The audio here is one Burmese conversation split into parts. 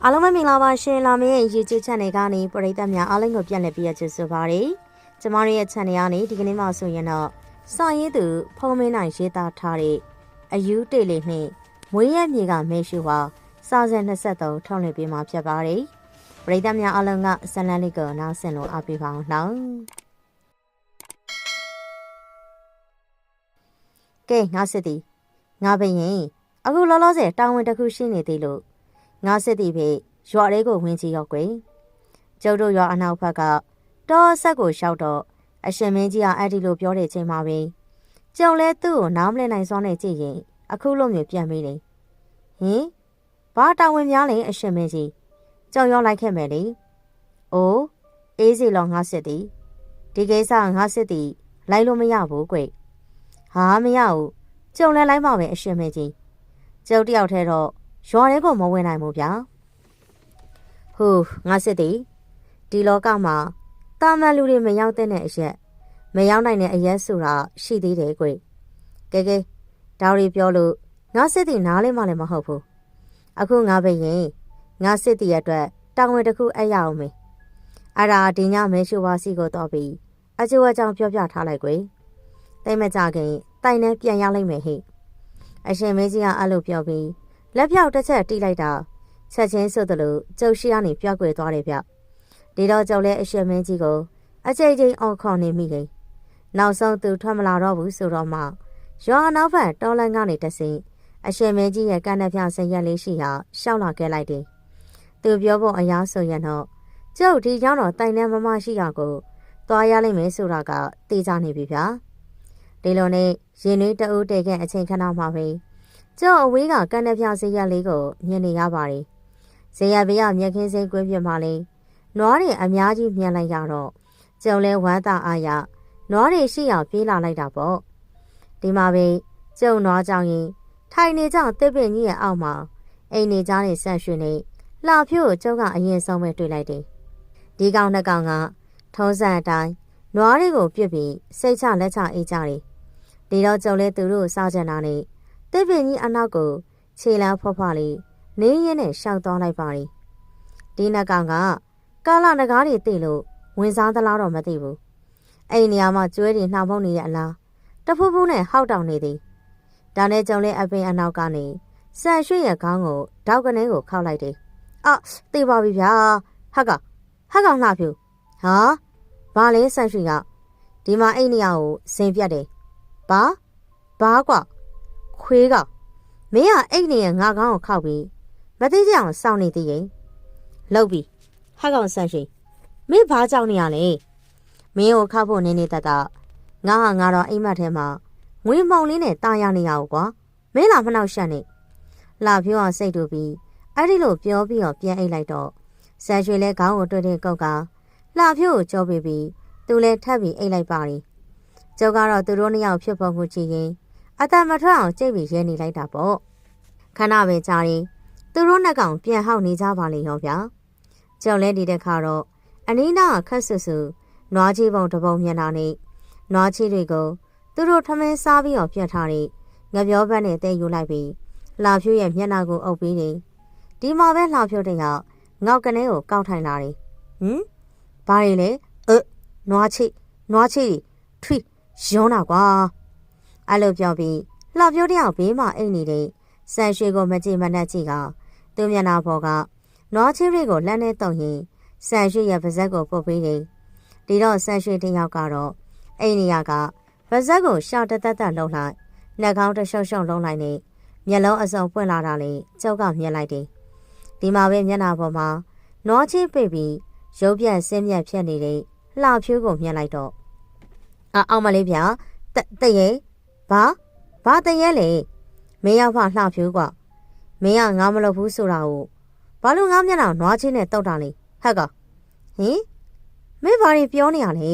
အားလုံးပဲမင်္ဂလာပါရှင်လာမင်းရဲ့ YouTube channel ကနေပရိသတ်များအားလုံးကိုပြန်လည်ပြီးရချစ်ဆိုပါရစေ။ကျမတို့ရဲ့ channel ကနေဒီကနေ့မှဆိုရင်တော့စာရေးသူဖုံးမင်းနိုင်ရေးသားထားတဲ့အယူတေလေးနှင့်မွေးရမြေကမဲရှုဟာစာစဉ်23ထုတ်လွှင့်ပေးမှာဖြစ်ပါတယ်။ပရိသတ်များအားလုံးကဇလန်းလေးကိုနားဆင်လို့အားပေးပါအောင်နော်။ကဲငါစစ်သည်ငါဘရင်အခုလောလောဆယ်တာဝန်တစ်ခုရှိနေသေးလို့ငါစစ်တီဖေရွာလေးကိုဝင်ကြည့်ရောက်ကွယ်ကျုပ်တို့ရွာအနောက်ဘက်ကတောဆက်ကိုရှောက်တော့အရှင်မင်းကြီးကအဲ့ဒီလိုပြောတဲ့ချိန်မှာပဲကျုံလဲသူ့ကိုနားမလည်နိုင်စွာနဲ့ကြည့်ရင်အခုလိုမျိုးပြန်မိတယ်ဟင်ဘာတာဝန်များလဲအရှင်မင်းကြီးကျုံရောက်လိုက်ခဲ့မယ်လေအိုးအေးစီလောငါစစ်တီဒီကိစ္စငါစစ်တီလိုက်လို့မရဘူးကွဟာမရဘူးကျုံလဲလိုက်ပါပဲအရှင်မင်းကြီးကျုပ်တယောက်ထဲတော့ရွာလေးကိုမဝင်နိုင်ဘူးဗျာဟူငါစစ်သည်ဒီလောကမှာတာမန်လူတွေမရောက်တဲ့အရက်မရောက်နိုင်တဲ့အရက်ဆိုတာရှိသေးတယ်ကွကဲကဲဒါတွေပြောလို့ငါစစ်သည်နားလဲမှလည်းမဟုတ်ဘူးအခုငါပဲရင်ငါစစ်သည်အတွက်တောင်းဝင်တစ်ခုအပ်ရအောင်မေအဲ့ဒါဒီညမဲရှိုးပါစီကိုတော့ပြီးအကျိုးအကြောင်းပြောပြထားလိုက်ကွတိတ်မကြခင်တိုင်နဲ့ပြန်ရလိုက်မယ်ဟိအရှင်မေကြီးကအဲ့လိုပြောပြီးလက်ဖြောက်တစ်ချက်တီးလိုက်တာချက်ချင်းဆိုသလိုကျုပ်ရှိကနေပြောက်ွယ်သွားတယ်ဗျဒီတော့ကျုပ်လည်းအရှင်မင်းကြီးကိုအကြိမ်ကြိမ်အော်ခေါ်နေမိတယ်နောက်ဆုံးသူထွက်မလာတော့ဘူးဆိုတော့မှရွာနောက်ဘက်တောလန်းကနေတဆင်းအရှင်မင်းကြီးရဲ့ကန်းနှပြဆင်ရက်လေးရှိရာရှောက်လာခဲ့လိုက်တယ်သူပြောဖို့အရာဆိုရင်တော့ကျုပ်ဒီကြောင့်တော့တိုင်နှံမရှိတာကိုသွားရလိမ့်မယ်ဆိုတာကသိကြနေပြီဗျာဒီလိုနဲ့ရင်နှွေးတအုပ်တဲကအချိန်ခဏမှပဲကျုပ်အဝေးကကန်းနှပြဇေယျလေးကိုမြင်နေရပါတယ်ဇေယျဘေးကမြက်ခင်းစိမ်းကွင်းပြမှာလေနွားတွေအများကြီးမြင်လိုက်ရတော့ကျုံလဲဝမ်းသာအားရနွားတွေရှိအောင်ပြေးလာလိုက်တာပေါ့ဒီမှာပဲကျုံနွားကြောင်ရင်ထိုင်နေကြတစ်ပင်ကြီးရဲ့အောက်မှာအိမ်နေကြတဲ့ဆန့်ရွှေနေလှဖြို့ကျုံကအရင်ဆုံးပဲတွေ့လိုက်တယ်ဒီကောင်နှစ်ကောင်ကထုံးစံအတိုင်းနွားတွေကိုပြစ်ပြီးစိတ်ချလက်ချအေးကြတယ်ဒီတော့ကျုံလဲသူတို့စားကြတာနဲ့တစ်ပင်ကြီးအနောက်ကိုခြေလမ်းဖွားဖွားလေးနင်းရဲနဲ့ရှောက်သွားလိုက်ပါရီဒီနှစ်ကောင်ကကာလနဂါးတွေသိလို့ဝင်စားသလားတော့မသိဘူးအဲ့နေရာမှာကျွဲတွေနှောင်ဖုံးနေရဲ့အလားတဖူးဖူးနဲ့ဟောက်တောင်နေသည်ဒါနဲ့ကျုံလေးအပင်အနောက်ကနေဆန်ရွှေ့ရဲ့ခေါင်းကိုတောက်ကနေကိုခောက်လိုက်တယ်အော်သိပါပြီဗျာဟက်ကောင်လှဖြူဟာဘာလဲဆန်ရွှေ့ကဒီမှာအဲ့နေရာကိုဇင်ပြတ်တယ်ဘာကွာခွေးကမင်းကအိတ်နေရငါကောင်းကိုခောက်ပြီးမသိကြအောင်စောင့်နေသေးရင်လောက်ပြီဟက်ကောင်ဆန့်ရှိမင်းဘာကြောက်နေရလဲမင်းကိုခောက်ဖို့နေနေတတ်ငါတော့အိမ်မက်ထဲမှာငွေမောင်လေးနဲ့တာရနေရအောင်ကွာမင်းလာမနှောက်ရှက်နေလာဖြိုးအောင်စိတ်တူပြီးအဲ့ဒီလိုပြောပြီးတော့ပြန်အိတ်လိုက်တော့ဆန်ရွှေလဲခေါင်းကိုတွေ့တဲ့ကုတ်ကလာဖြိုးကိုကြောပြီးသူလဲထပ်ပြီးအိတ်လိုက်ပါရီကျုပ်ကတော့သူတို့နှစ်ယောက်ဖြစ်ပေါ်မှုကြည့်ရင်အတမထွက်အောင်ကြိတ်ပြီးရဲနေလိုက်တာပေါ့ခဏပဲကြာရင်သူတို့နှစ်ကောင်ပြန်ဟောက်နေကြပါလေရောဗျာကျုံလဲဒီတဲ့ခါတော့အနီးနားခက်ဆူဆူနွားချီပုံတပုံမျက်နှာနဲ့နွားချီတွေကိုသူတို့ထမင်းစားပြီးတော့ပြတ်ထားတဲ့ငပြောဘက်နဲ့တဲယူလိုက်ပြီးလှဖြိုးရဲ့မျက်နှာကိုအုပ်ပြီးတယ်ဒီမှာပဲလှဖြိုးတဲ့ရောက်ငေါက်ကနေကိုကောက်ထိုင်လာတယ်ဘာတွေလဲနွားချီထွီရုံးတာကွာအဲ့လိုပြောပြီးလှဖြိုးတဲ့ရောက်ဘေးမှာအိတ်နေတဲ့ဆန်ရွှေကိုမကြည့်မနှက်ကြည့်ကသူမျက်နှာပေါ်ကနွားချီတွေကိုလက်နဲ့တုံရင်ဆန်ရွှေရဲ့ပါးစပ်ကိုပုတ်ပေးတယ်ဒီတော့ဆန်ရွှေတစ်ယောက်ကတော့အိမ်နေရကပါးစပ်ကိုရှောက်တက်လှုပ်လိုက်နှက်ခေါင်းတရှုံလုံးလိုက်နဲ့မျက်လုံးအစုံပွင့်လာတာလေကျုပ်ကမြင်လိုက်တယ်ဒီမှာပဲမျက်နှာပေါ်မှာနွားချီပိတ်ပြီးရုပ်ပြက်ဆင်းမြက်ဖြစ်နေတဲ့လှဖြိုးကိုမြင်လိုက်တော့အောင်မလေးဗျာတရေဘာတရေလေမင်းရောက်ဖလှဖြူကွာမင်းကငါမလုပ်ဘူးဆိုတာကိုဘာလို့ငါမျက်နှာနွားချင်းနဲ့တောက်တာလဲဟက်ကဟင်မင်းဘာတွေပြောနေရလဲ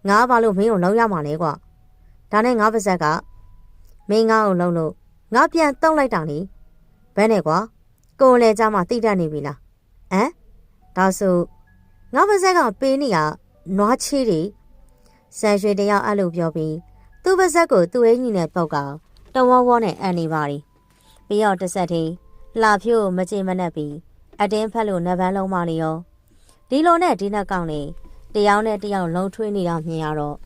ငါဘာလို့မင်းကိုလုံးရမှာလဲကွာဒါနဲ့ငါပါဇက်ကမင်းငါ့ကိုလုံးလို့ငါပြန်တုံးလိုက်တာလေဘယ်နဲ့ကွာကိုယ်လေကြမှာတိတက်နေပြီလားဒါဆိုငါပါဇက်ကပေးနေရနွားချီတွေဆန်ရွှေတယောက်အဲ့လိုပြောပြီးသူ့ပါဇက်ကိုသူ့အင်းကြီးနဲ့ပုတ်ကတဝေါနဲ့အန်နေပါရီပြီးတော့တစ်ဆက်တည်းလှဖြိုးမကြေမနက်ပြီး အတင်းဖက်လို့နှစ်ပန်းလုံးမနေရောဒီလိုနဲ့ဒီနှစ်ကောင်နေတယောက်နဲ့တယောက်လုံးထွေးနေတာမြင်ရတော့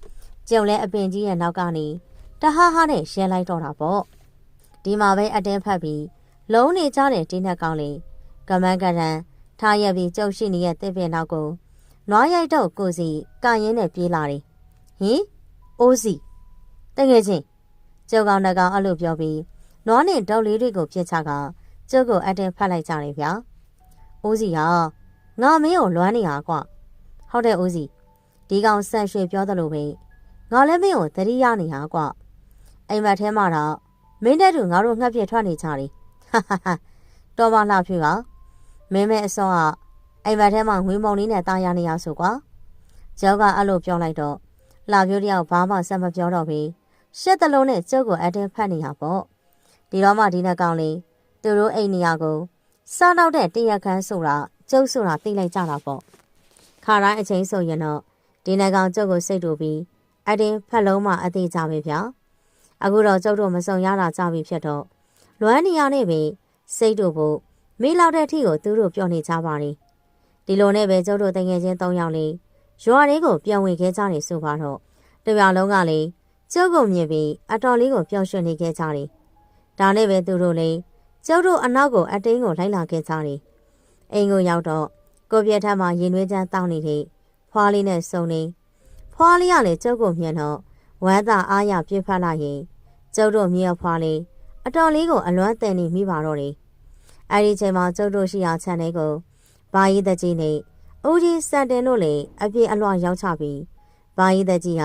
ကျုံလဲအပင်ကြီးရဲ့နောက်ကနေတဟားဟားနဲ့ရဲလိုက်တော့တာပေါ့ဒီမှာပဲအတင်းဖက်ပြီးလုံးနေကြတဲ့ဒီနှစ်ကောင်လေးကမန်းကရန်ထားရပြီးကျုပ်ရှိနေတဲ့တစ်ပင်နောက်ကိုနွားရိုက်တော့ကိုစီကရင်နဲ့ပြေးလာတယ်ဟင်အိုးစီတကယ်ချင်းကျုပ်ကောင်တကောင်အဲ့လိုပြောပြီးနွားနဲ့ဒေါက်လေးတွေကိုပြစ်ချကကျုပ်ကိုအတင်းဖက်လိုက်ကြတယ်ဗျာအိုးစီဟာငါမင်းကိုလွမ်းနေရကွာဟုတ်တယ်ဦးစီဒီကောင်ဆန်ရွှေပြောသလိုပဲငါလည်းမင်းကိုသတိရနေရကွာအိမ်မက်ထဲမှာတော့မင်းတဲ့သူငါတို့ငှက်ပြထွက်နေကြတယ်ဟာဟာဟာတော်ပါလှဖြူကမင်းမဲအစောကအိမ်မက်ထဲမှာငွေမုံလေးနဲ့တာယာနေရဆိုကွာကျောက်ကအဲ့လိုပြောလိုက်တော့လှဖြူတယောက်ဘာမှဆက်မပြောတော့ဘူးရှက်တလုံးနဲ့ကျုပ်ကိုအတင်းဖက်နေရပေါ့ဒီတော့မှဒီနှစ်ကောင်လေးသူတို့အိမ်နေရကိုစားတော့တဲ့တရက်ခန်းဆိုတာကျုပ်ဆိုတာသိလိုက်ကြတာပေါ့ခါတိုင်းအချိန်ဆိုရင်တော့ဒီနှစ်ကောင်ကျုပ်ကိုစိတ်တူပြီးအတင်းဖက်လုံးမှအသေးကြပဲဗျာအခုတော့ကျုပ်တို့မစုံရတာကြပြီဖြစ်တော့လွမ်းနေရနဲ့ပဲစိတ်တူဖို့မေးလောက်တဲ့အထိကိုသူတို့ပြောနေကြပါလေဒီလိုနဲ့ပဲကျုပ်တို့တငယ်ချင်း၃ယောက်လေးရွာလေးကိုပြန်ဝင်ခဲ့ကြတယ်ဆိုပါတော့တပြားလုံးကလေကျုပ်ကိုမြင်ပြီးအတော်လေးကိုပျော်ရွှင်နေခဲ့ကြတယ်ဒါနဲ့ပဲသူတို့လေကျုပ်တို့အနောက်ကိုအတင်းကိုလိုက်လာခဲ့ကြတယ်အိမ်ကိုရောက်တော့ကိုပြက်ထမ်းမှာရင်နှွေးချမ်းတောင်းနေတဲ့ဖွားလေးနဲ့စုံနေဖွားလေးကလည်းကျုပ်ကိုမြင်တော့ဝမ်းသာအားရပြစ်ဖက်လိုက်ရင်ကျုပ်တို့မြေဖွားလေးအတော်လေးကိုအလွမ်းတန်နေမိပါတော့တယ်အဲ့ဒီချိန်မှာကျုပ်တို့ရှိရာခြံလေးကိုဘာကြီးတကြီးနဲ့ဦးကြီးစံတင်တို့လည်းအပြည့်အလွှာရောက်ချပြီးဘာကြီးတကြီးက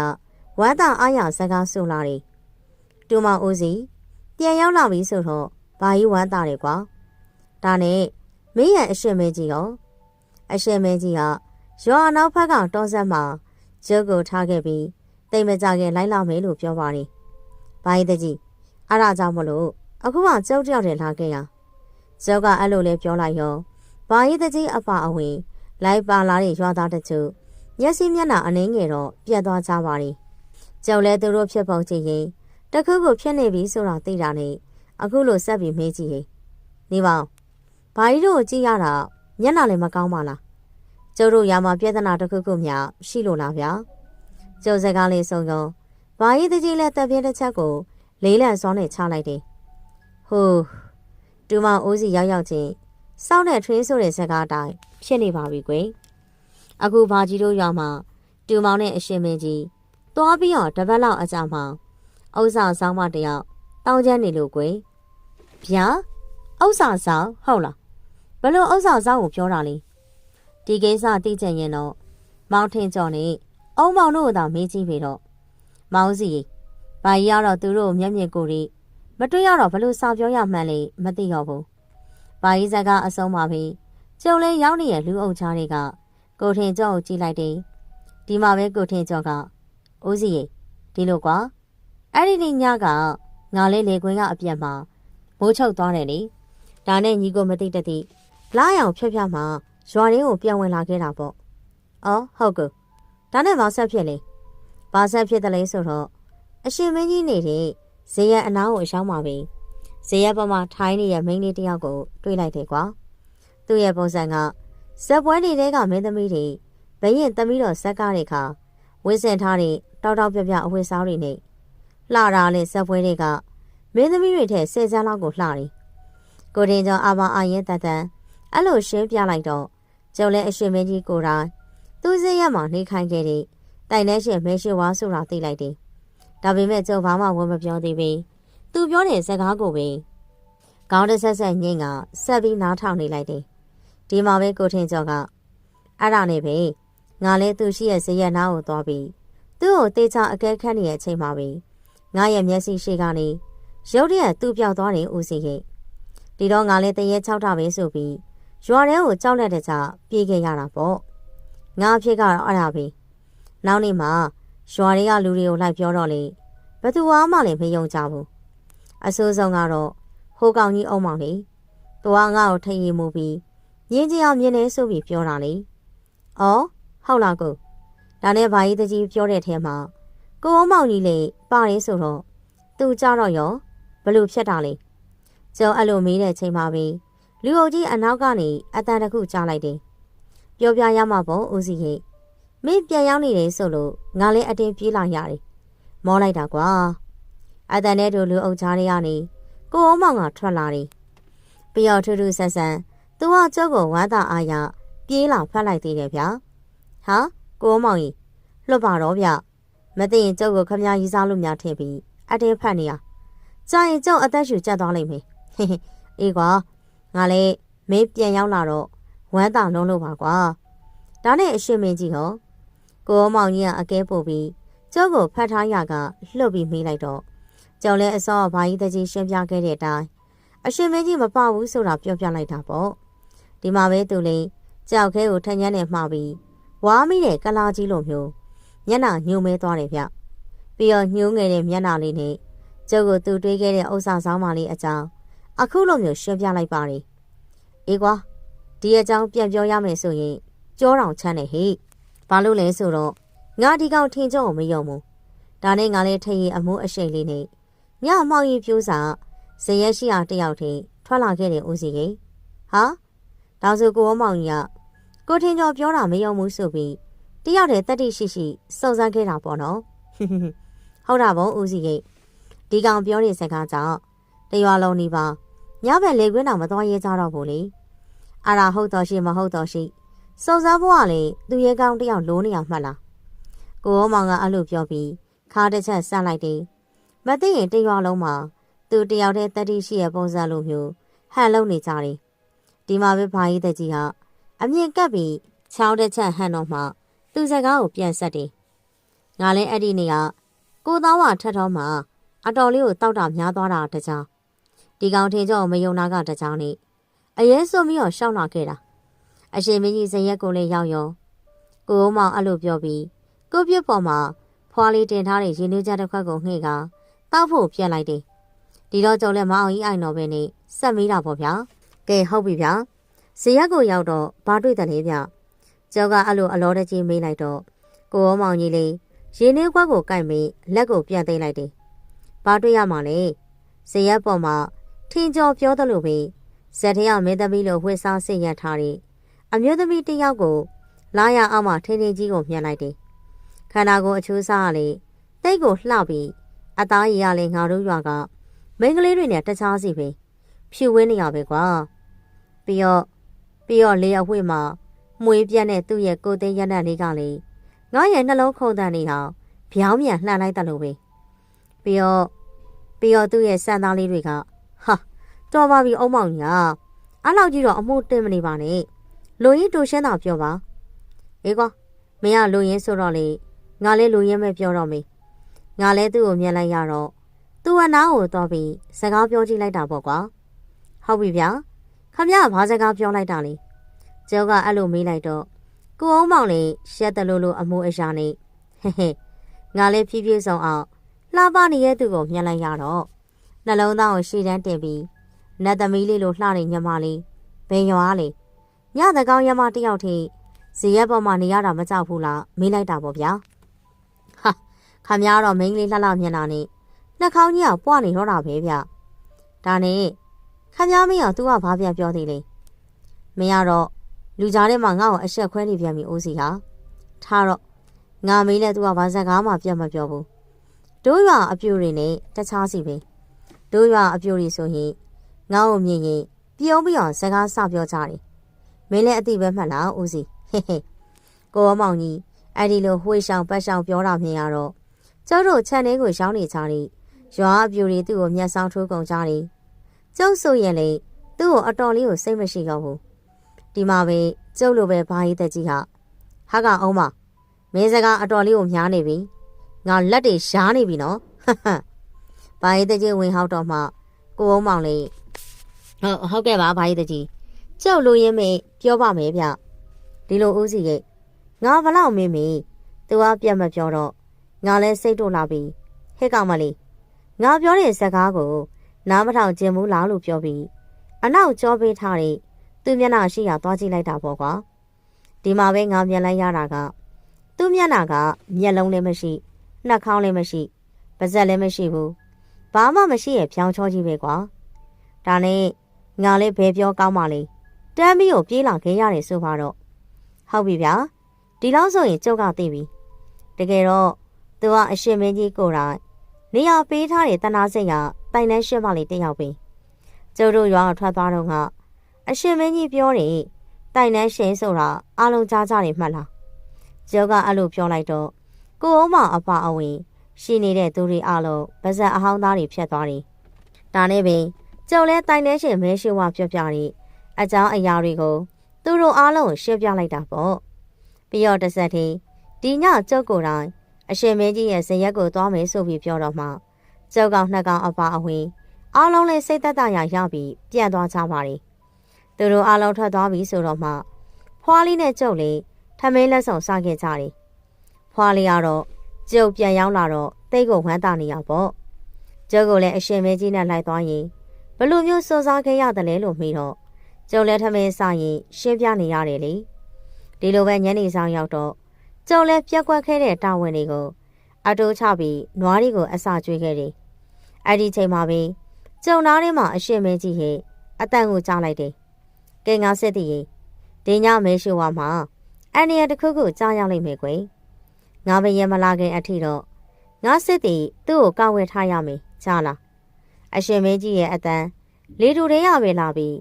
ဝမ်းသာအားရစကားဆိုလာတယ်တူမဦးစီပြန်ရောက်လာပြီဆိုတော့ဘာကြီးဝမ်းသာတယ်ကွာဒါနဲ့မင်းရဲ့အရှင်မင်းကြီးရောအရှင်မင်းကြီးကရွာနောက်ဖက်ကတောဆက်မှာကျုပ်ကိုထားခဲ့ပြီးတိမ်မကြခင်လိုက်လာမယ်လို့ပြောပါတယ်။ဘာကြီးတကြီးအဲ့ဒါကြောင့်မလို့အခုမှကျုပ်တယောက်တည်းလာခဲ့ရကျုပ်ကအဲ့လိုလဲပြောလိုက်ရောဘာကြီးတကြီးအပါအဝင်လိုက်ပါလာတဲ့ရွာသားတချို့မျက်စိမျက်နှာအနှင်းငယ်တော့ပြတ်သွားကြပါတယ်။ကျုပ်လဲသူတို့ဖြစ်ပုံကြည့်ရင်တခုခုဖြစ်နေပြီဆိုတာသိတာနဲ့အခုလိုဆက်ပြီးမေးကြည့်ရင်နေပါဘာကြီးတို့ကြည့်ရတာမျက်နှာလည်းမကောင်းပါလားကျုပ်တို့ရာမှာပြဿနာတစ်ခုခုမျှရှိလို့လားဗျာကျုပ်စကားလေးဆုံးတော့ဘာကြီးတကြီးလည်းတပ်ပြင်းတစ်ချက်ကိုလေးလံစောနဲ့ချလိုက်တယ်ဟိုးတူမအိုးစီရောက်ရောက်ချင်းစောင်းတဲ့ထွေးဆိုတဲ့စကားတိုင်းဖြစ်နေပါပြီကွယ်အခုဘာကြီးတို့ရွာမှာတူမောင်နဲ့အရှင်မင်းကြီးသွားပြီးတော့တပတ်လောက်အကြာမှာဥစ္စာဆောင်မတယောက်တောင်းကျမ်းနေလို့ကွယ်ဗျာဥစ္စာဆောင်ဟုတ်လားဘလို့ဥစ္စာဆောင်ကိုပြောတာလဲဒီကိစ္စသိကြရင်တော့မောင်ထင်ကျော်နဲ့အုံမောင်တို့သာမေးကြည့်ပြီတော့မောင်စီဘာကြီးကတော့သူတို့မျက်မြင်ကိုယ်ကြီးမတွေ့ရတော့ဘလို့စာပြောရမှန်းလေမသိတော့ဘူးဘာကြီးစကားအဆုံးပါပြီကျုံလဲရောက်နေတဲ့လူအုပ်ချားတွေကကိုထင်ကျော်ကိုကြည့်လိုက်တယ်ဒီမှာပဲကိုထင်ကျော်ကဦးစီဒီလိုကွာအဲ့ဒီညကငါလေးလေခွင်းကအပြက်မှာမိုးချုပ်သွားတယ်လေဒါနဲ့ညီကိုမသိတတ်သည်လာအောင်ဖြတ်ဖြတ်မှာရွာရင်းကိုပြန်ဝင်လာခဲ့တာပေါ့။အော်ဟုတ်ကူ။ဒါနဲ့ဘာဆက်ဖြစ်လဲ။ဘာဆက်ဖြစ်တယ်လဲဆိုတော့အရှင်မင်းကြီးနေတဲ့ဇေယျအနားကိုအရောက်မှာပဲ။ဇေယျပေါ်မှာထိုင်းနေတဲ့မိန်းလေးတယောက်ကိုတွေ့လိုက်တယ်ကွာ။သူ့ရဲ့ပုံစံကဇက်ပွဲတွေကမင်းသမီးတွေဘရင်သမီးတော်ဇက်ကားတွေခါဝင်းစင်ထားတဲ့တောက်တောက်ပြပြအဝတ်စားတွေနဲ့လှတာလေဇက်ပွဲတွေကမင်းသမီးတွေထက်10စန်းလောက်ကိုလှတယ်။ကိုတင်ကျော်အာဘာအာရင်တန်အဲ့လိုရှင်းပြလိုက်တော့ကျုံလဲအရှင်မင်းကြီးကိုယ်တိုင်သူ့စက်ရမှာနေခိုင်းခဲ့တဲ့တိုင်တဲ့ရှင်မဲရှိဝါဆိုတာသိလိုက်တယ်။ဒါပေမဲ့ကျုံဘာမှဝန်မပြောသေးဘူး။သူပြောတဲ့စကားကိုပဲခေါင်းတစ်ဆက်ဆက်ညင်းကဆက်ပြီးနားထောင်နေလိုက်တယ်။ဒီမှာပဲကိုထင်ကျော်ကအဲ့ဒါနဲ့ပဲငါလဲသူရှိရဲ့ဇေယျနာကိုသွားပြီးသူ့ကိုတေချာအကဲခတ်နေတဲ့အချိန်မှာပဲငါရဲ့မျက်စိရှိကနေရုတ်တရက်သူ့ပြောက်သွားတယ်ဦးစီရဲ့ဒီတော့ငါလဲတရေ6ထားပဲဆိုပြီးရွာထဲကိုကြောက်လက်တဲ့ကြပြေးခဲ့ရတာပေါ့ငါအဖြစ်ကတော့အဲ့ဒါပဲနောက်နေ့မှာရွာတွေကလူတွေကိုလိုက်ပြောတော့လေဘသူမှလည်းမယုံကြဘူးအဆိုးဆုံးကတော့ဟိုကောင်ကြီးအုံမောင်လေသူကငါ့ကိုထိတ်ရီမှုပြီးမြင်းကြီးအောင်မြင်နေဆိုပြီးပြောတာလေအော်ဟုတ်လားကိုဒါနဲ့ဘာကြီးတကြီးပြောတဲ့ထဲမှာကိုအုံမောင်ကြီးလေပါတယ်ဆိုတော့သူကြတော့ရောဘလို့ဖြစ်တာလဲကျုံအဲ့လိုမေးတဲ့ချိန်မှာပဲ လူအုပ်ကြီးအနောက်ကနေအတန်တစ်ခုကြားလိုက်တယ်ပြောပြရမှာပေါ့ဦးစီရဲ့မင်းပြန်ရောက်နေတယ်ဆိုလို့ငါလည်းအတင်းပြေးလာရတယ်မောလိုက်တာကွာအတန်နဲ့တို့လူအုပ်ကြားတွေကနေကိုအောင်မောင်ကထွက်လာတယ်ပြီးတော့ထူးထူးဆန်းဆန်းသူကကျုပ်ကိုဝမ်းသာအားရပြေးလာဖတ်လိုက်သေးတယ်ဗျာဟာကိုအောင်မောင်ကြီးလွတ်ပါတော့ဗျမသိရင်ကျုပ်ကိုခမကြီးစားလို့များထင်ပြီးအတင်းဖတ်နေရကြာရင်ကျုပ်အသက်ရှူကျသွားလိမ့်မယ်အေးကွာငါလည်းမင်းပြန်ရောက်လာတော့ဝမ်းသာလုံးလို့ပါကွာဒါနဲ့အရှင်မင်းကြီးဟောကိုအောင်မောင်ကြီးကအကဲပို့ပြီးကျုပ်ကိုဖတ်ထားရကလှုပ်ပြီးမေးလိုက်တော့ကျော်လဲအစောဘာကြီးတကြီးရှင်းပြခဲ့တဲ့အတိုင်းအရှင်မင်းကြီးမပဘူးဆိုတာပြောပြလိုက်တာပေါ့ဒီမှာပဲသူလေးကြောက်ခဲကိုထញ្ញမ်းနဲ့မှားပြီးဝါမိတဲ့ကလာကြီးလိုမျိုးမျက်နှာညှိုးမဲသွားတယ်ဗျပြီးတော့ညှိုးငယ်တဲ့မျက်နှာလေးနဲ့ကျုပ်ကိုသူတွေးခဲ့တဲ့ဥစ္စာဆောင်မလေးအကြောင်းအခုလိုမျိုးရှင်းပြလိုက်ပါတယ်အေးကွာဒီအကြောင်းပြန်ပြောရမယ်ဆိုရင်ကြောတောင်ချမ်းတယ်ဟိဘာလို့လဲဆိုတော့ငါဒီကောင်ထင်ကြုံမယုံဘူးဒါနဲ့ငါလည်းထည့်ရအမိုးအရှိန်လေးနဲ့ညမောင်ရီပြိုးစာဇရက်ရှိအောင်တယောက်ထိထွက်လာခဲ့တယ်ဦးစီကြီးဟာဒါဆိုကိုမောင်ကြီးကကိုထင်ကျော်ပြောတာမယုံဘူးဆိုပြီးတယောက်တည်းတတိရှိရှိစုံစမ်းခဲ့တာပေါ့နော်ဟုတ်တာပေါ့ဦးစီကြီးဒီကောင်ပြောတဲ့စကားကြောင့်တရွာလုံးနေပါညဘက်လေကွင်းတော်မသွားရဲကြတော့ဘူးလေအဲ့ဒါဟုတ်တော်ရှိမဟုတ်တော်ရှိစုံစမ်းဖို့ကလေသူရဲကောင်းတယောက်လိုးနေအောင်မှတ်လားကိုမောင်ကအဲ့လိုပြောပြီးခါတစ်ချက်ဆန့်လိုက်တယ်မသိရင်တရွာလုံးမှာသူတယောက်တည်းတတိရှိရဲ့ပုံစံလိုမျိုးဟန်လုံးနေကြတယ်ဒီမှာပဲဘာကြီးတကြီးဟာအမြင်ကပ်ပြီးချောင်းတစ်ချက်ဟန်တော့မှသူစကားကိုပြန်ဆက်တယ်ငါလည်းအဲ့ဒီနေ့ကကိုသားဝထက်တော်မှာအတော်လေးကိုတောက်တာများသွားတာတကြောင်ဒီကောင်ထင်ကြောမယုံနာကတကြောင်နဲ့အရေးစွပြီးတော့ရှောက်လာခဲ့တာအရှင်မင်းကြီးဇရက်ကိုလည်းရောက်ရောကိုဦးမောင်အဲ့လိုပြောပြီးကိုပြစ်ပေါ်မှာဖွာလေးတင်ထားတဲ့ရေနွေးကြတစ်ခွက်ကိုငှေ့ကတောက်ဖို့ပြန်လိုက်တယ်ဒီတော့ကျုံလည်းမအောင်ကြီးအိုင်တော်ပဲနဲ့ဆက်မေးတာပေါ့ဗျာကဲဟုတ်ပြီဗျာဇရက်ကိုရောက်တော့ဘာတွေ့တယ်လဲဗျကျောကအဲ့လိုအလောတကြီးမေးလိုက်တော့ကိုဦးမောင်ကြီးလေးရေနွေးခွက်ကိုကိုက်ပြီးလက်ကိုပြန်သိမ်းလိုက်တယ်ဘာတွေ့ရမှာလဲဇရက်ပေါ်မှာထင်ကျော်ပြောသလိုပဲဇက်ထဲကမင်းသမီးလိုဝှက်စားဆင်ရထားတဲ့အမျိုးသမီးတစ်ယောက်ကိုလာရအောင်မှထင်းထင်းကြီးကိုမြင်လိုက်တယ်ခန္ဓာကိုယ်အချိုးစားကလေတိတ်ကိုလှပြီးအသားရည်ရလေငါတို့ရွာကမိန်းကလေးတွေနဲ့တခြားစီပဲဖြူဝင်းနေရပဲကွာပြီးတော့လေအဝှေ့မှာမွေးပြတ်တဲ့သူ့ရဲ့ကိုယ်သိရတဲ့လေးကလေငါရဲ့နှလုံးခုန်တန်နေအောင်ဗျောင်းမြန်လှန်လိုက်တယ်လို့ပဲပြီးတော့သူ့ရဲ့စံသားလေးတွေကဟာတော်ပါပြီအုံမောင်ညာအဲ့လောက်ကြီးတော့အမှုတင်မနေပါနဲ့လူရင်းတူရှင်းတာပြောပါအေးကွာမင်းကလူရင်းဆိုတော့လေငါလည်းလူရင်းပဲပြောတော့မေးငါလည်းသူ့ကိုမြင်လိုက်ရတော့သူ့အနားကိုတော့ပြီးစကားပြောကြည့်လိုက်တာပေါ့ကွာဟုတ်ပြီဗျာခမရဘာစကားပြောလိုက်တာလဲကျုပ်ကအဲ့လိုမေးလိုက်တော့ကိုအောင်မောင်လေးရှက်တလို့လို့အမှုအရာနဲ့ဟဲ့ငါလည်းဖြည်းဖြည်းဆောင်အောင်လှပနေတဲ့သူကိုမြင်လိုက်ရတော့နှလုံးသားကိုရှေ့တန်းတင်ပြီးနတ်သမီးလေးလိုလှနေညမလေးဘယ်ရွာလေညသကောင်းရမတယောက်ထိဇရက်ပေါ်မှာနေရတာမကြောက်ဘူးလားမေးလိုက်တာပေါ့ဗျာဟာခမရတော့မိန်းကလေးလှလှမျက်နှာနဲ့နှာခေါင်းကြီးကပွားနေတော့တာပဲဗျဒါနဲ့ခမရမင်းကသူကဘာပြန်ပြောသေးလဲမင်းကတော့လူကြားထဲမှာငါ့ကိုအဆက်ခွဲနေပြန်ပြီအိုးစီဟာထားတော့ငါမေးလဲသူကဘာစကားမှပြန်မပြောဘူးတို့ရွာအပြူတွေနဲ့တခြားစီပဲတို့ရွာအပြူတွေဆိုရင်ငါ့ကိုမြင်ရင်ပြုံးပြီးအောင်စကားစပြောကြတယ်မင်းလည်းအတိပဲမှတ်လားဦးစီဟဲ့ကိုအမောင်ကြီးအဲ့ဒီလိုဝှေ့ရှောင်ပတ်ရှောင်ပြောတာမြင်ရတော့ကျုပ်တို့ခြံထဲကိုရောင်းနေကြတယ်ရွာအပြူတွေသူ့ကိုမျက်စောင်းထိုးကုန်ကြတယ်ကျုပ်ဆိုရင်လေသူ့ကိုအတော်လေးကိုစိတ်မရှိတော့ဘူးဒီမှာပဲကျုပ်လိုပဲဘာကြီးတက်ကြီးဟာကောင်မမင်းစကားအတော်လေးကိုများနေပြီငါလက်တွေရှားနေပြီနော်ဘာကြီးတက်ကြီးဝင်ဟောက်တော့မှကိုအောင်မောင်လေးဟုတ်ကဲ့ပါဘာကြီးတက်ကြီးကျုပ်လိုရင်းမေပြောပါမယ်ဗျဒီလိုဦးစီရဲ့ငါဘလောက်မင်းမေသူကပြတ်မပြောတော့ငါလဲစိတ်တို့လာပြီဟဲ့ကောင်မလေးငါပြောတဲ့စကားကိုနားမထောင်ကျင်ဘူးလားလို့ပြောပြီးအနောက်ကြောပေးထားတဲ့သူ့မျက်နှာရှိရာသွားကြည့်လိုက်တာပေါ့ကွာဒီမှာပဲငါမြင်လိုက်ရတာကသူ့မျက်နှာကမျက်လုံးလည်းမရှိနှာခေါင်းလည်းမရှိပါးစပ်လည်းမရှိဘူးဘာမှမရှိရဲ့ဖြောင်းချောကြီးပဲကွာဒါနဲ့ ငါလည်းဘယ်ပြောကောင်းပါလေတမ်းပြီးကိုပြေးလာခဲ့ရတယ်ဆိုပါတော့ဟုတ်ပြီဗျာဒီလောက်ဆိုရင်ကျုပ်ကသိပြီတကယ်တော့သူကအရှင်မင်းကြီးကိုယ်တိုင်နေရာပေးထားတဲ့တနာစိတ်ကတိုင်နှန်းရှင်းပါလေတယောက်ပဲကျုပ်တို့ရွာထွက်သွားတော့ကအရှင်မင်းကြီးပြောတယ်တိုင်နှန်းရှင်းဆိုတာအားလုံးကြားကြတယ်မှတ်လားကျုပ်ကအဲ့လိုပြောလိုက်တော့ကိုအောင်မအပါအဝင်ရှိနေတဲ့သူတွေအားလုံးဗဇက်အဟောင်းသားတွေဖြတ်သွားတယ်ဒါနဲ့ပင်ကျုပ်လဲတိုင်နှန်းရှင်မဲရှိဝပြောပြတယ်အကြောင်းအရာတွေကိုသူတို့အားလုံးရှင်းပြလိုက်တာပေါ့ပြီးတော့တစ်ဆက်တည်းဒီညကျုပ်ကိုယ်တိုင်အရှင်မင်းကြီးရဲ့ဇရက်ကိုသွားမယ်ဆိုပြီးပြောတော့မှကျုပ်ကောင်နှစ်ကောင်အပါအဝင်အားလုံးလည်းစိတ်သက်သာရရောက်ပြီးပြန်သွားကြပါတယ်သူတို့အားလုံးထွက်သွားပြီဆိုတော့မှဖွားလေးနဲ့ကျုပ်လေးထမင်းလက်ဆောင်စားခဲ့ကြတယ်ဖွားလေးကတော့ကျုပ်ပြန်ရောက်လာတော့တိတ်ကိုဝမ်းသာနေရပေါ့ကျုပ်ကလည်းအရှင်မင်းကြီးနဲ့လိုက်သွားရင်ဘလို့မျိုးစောစားခဲ့ရတယ်လဲလို့မေးတော့ကျုပ်လည်းထမင်းစားရင်ရှင်းပြနေရတယ်လေဒီလိုပဲညနေဆောင်ရောက်တော့ကျုပ်လည်းပြက်ကွက်ခဲ့တဲ့တာဝန်တွေကိုအတိုးချပြီးနွားတွေကိုအစာကျွေးခဲ့တယ်အဲ့ဒီချိန်မှာပဲကျုံနားထဲမှာအရှင်မင်းကြီးရဲ့အတန်ကိုကြားလိုက်တယ်ကဲငါစစ်တည်ရင်ဒီညမဲရှိုးဝါမှာအန်နီရတစ်ခုခုကြားရောက်လိမ့်မယ်ကွယ်ငါဘယံမလာခင်အထိတော့ငါစစ်တည်သူ့ကိုကောက်ဝဲထားရမယ်ကြားလားအရှင်မင်းကြီးရဲ့အတန်လေတူထဲရပဲလာပြီး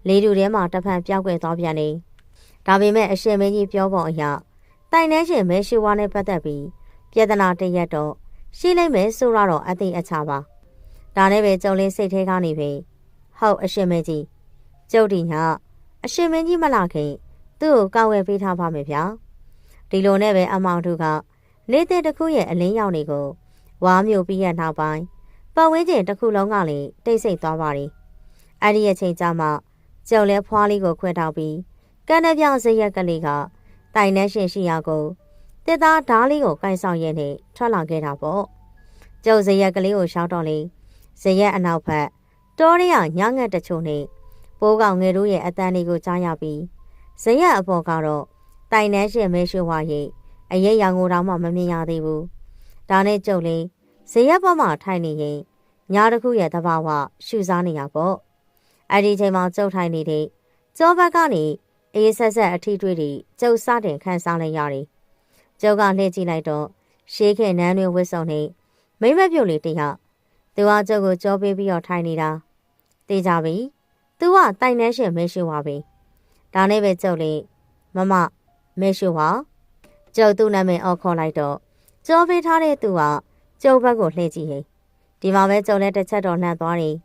လေတူထဲမှာတဖန်ပြောင်းကွယ်သွားပြန်နေဒါပေမဲ့အရှင်မင်းကြီးပြောပုံအရတိုင်နှန်းရှင်မဲရှိုးဝါနဲ့ပတ်သက်ပြီးပြဿနာတရက်တော့ရှိလိမ့်မယ်ဆိုတော့အသိအချပါဒါနဲ့ပဲကျုံလေးစိတ်ထဲကနေပဲဟုတ်အရှင်မင်းကြီးကျုပ်ဒီညအရှင်မင်းကြီးမလာခင်သူ့ကိုကောက်ဝဲပေးထားပါမယ်ဗျာဒီလိုနဲ့ပဲအမောင်တို့ကနေတဲ့တစ်ခုရဲ့အလင်းရောင်တွေကိုဝါမျိုးပြီးရနောက်ပိုင်းပတ်ဝန်းကျင်တစ်ခုလုံးကလည်းတိတ်ဆိတ်သွားပါတယ်အဲ့ဒီရဲ့ချိန်ကျမှကျုံလဲဖွားလေးကိုခွဲထောက်ပြီးကန်းတဲ့ပြောင်စရက်ကလေးကတိုင်နှန်းရှင်ရှိရာကိုတစ်သားဓားလေးကိုကိုင်ဆောင်ရဲနဲ့ထွက်လာခဲ့တာပေါ့ကျုပ်စရက်ကလေးကိုရှောက်တော့လေဇရက်အနောက်ဘက်တောရရညငတ်တချို့နဲ့ပိုးကောင်ငယ်တို့ရဲ့အတန်းလေးကိုကြားရပြီးဇရက်အပေါ်ကတော့တိုင်နှန်းရှင်မဲရှိုးဝါရဲ့အရေးရောင်ကိုတော့မှမမြင်ရသေးဘူးဒါနဲ့ကျုပ်လေးဇရက်ပေါ်မှာထိုင်နေရင်ညာတစ်ခုရဲ့သဘာဝရှုစားနေရပေါ့အဲ့ဒီချိန်မှာကျုပ်ထိုင်နေတဲ့ကျောဘက်ကနေအေးဆက်ဆက်အထီးတွေးတွေကျုပ်စတင်ခန်းစားလိုက်ရတယ်ကျုပ်ကလှည့်ကြည့်လိုက်တော့ရှေးခဲနန်းတွေဝစ်စုံနေမိမပြုတ်လေးတယောက်သူကကျုပ်ကိုကြောပေးပြီးတော့ထိုင်နေတာသိကြပြီသူကတိုင်နှန်းရှင်မဲရှိုးပါပဲဒါနဲ့ပဲကျုပ်လေးမမမဲရှိုးပါကျုပ်သူ့နာမည်အော်ခေါ်လိုက်တော့ကြောပေးထားတဲ့သူကကျုပ်ဘက်ကိုလှည့်ကြည့်ဟိဒီမှာပဲကျုပ်လည်းတစ်ချက်တော့နှံ့သွားတယ်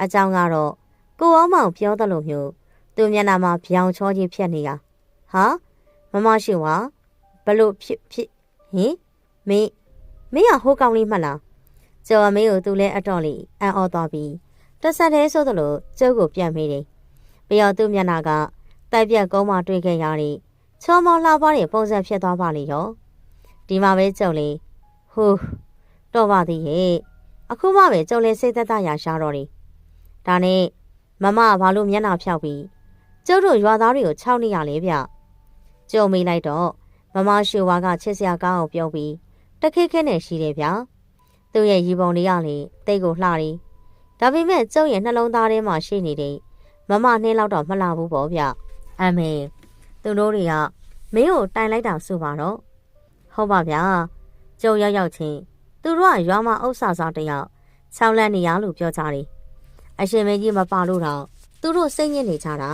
အကြောင်းကတော့ကိုအောင်မောင်ပြောသလိုမျိုးသူမျက်နှာမှာပြောင်ချောကြီးဖြတ်နေတာဟာမမရှိဝါဘလို့ဖြစ်ဟင်မင်းကဟိုးကောင်းလေးမှတ်လားကျော်အမေကိုသူလဲအတော်လေးအံ့ဩသွားပြီးတစ်ဆက်တည်းဆိုသလိုကျုပ်ကိုပြန်မိတယ်ပြီးတော့သူ့မျက်နှာကတိုက်ပြက်ကုန်းမှတွေ့ခဲ့ရတဲ့ချောမောလှပတဲ့ပုံစံဖြစ်သွားပါလေရောဒီမှာပဲကျုပ်လေးဟိုးတော့ပါသေးရဲ့အခုမှပဲကျုပ်လေးစိတ်သက်သာရရှာတော့တယ်ဒါနဲ့မမဘာလို့မျက်နှာဖြောက်ပြီးကျုပ်တို့ရွာသားတွေကိုခြောက်နေရလဲဗျကျုံမိလိုက်တော့မမရှိုးဝါကချစ်စရာကောင်းအောင်ပြောပြီးတခိခဲနဲ့ရှိတယ်ဗျသူ့ရဲ့ရီပုံလေးကလေတိတ်ကိုလှတယ်ဒါပေမဲ့ကျုံရဲ့နှလုံးသားထဲမှာရှိနေတဲ့မမနှင်းလောက်တော့မလှဘူးပေါ့ဗျအမေသူတို့တွေကမင်းကိုတိုင်လိုက်တာဆိုပါတော့ဟုတ်ပါဗျာကျုံရောက်ချင်းသူတို့ကရွာမှာအုပ်ဆစားတယောက်ခြောက်လန့်နေရလို့ပြောကြတယ်အရှင်မင်းကြီးမပါလို့တော့သူတို့စိတ်ညစ်နေကြတာ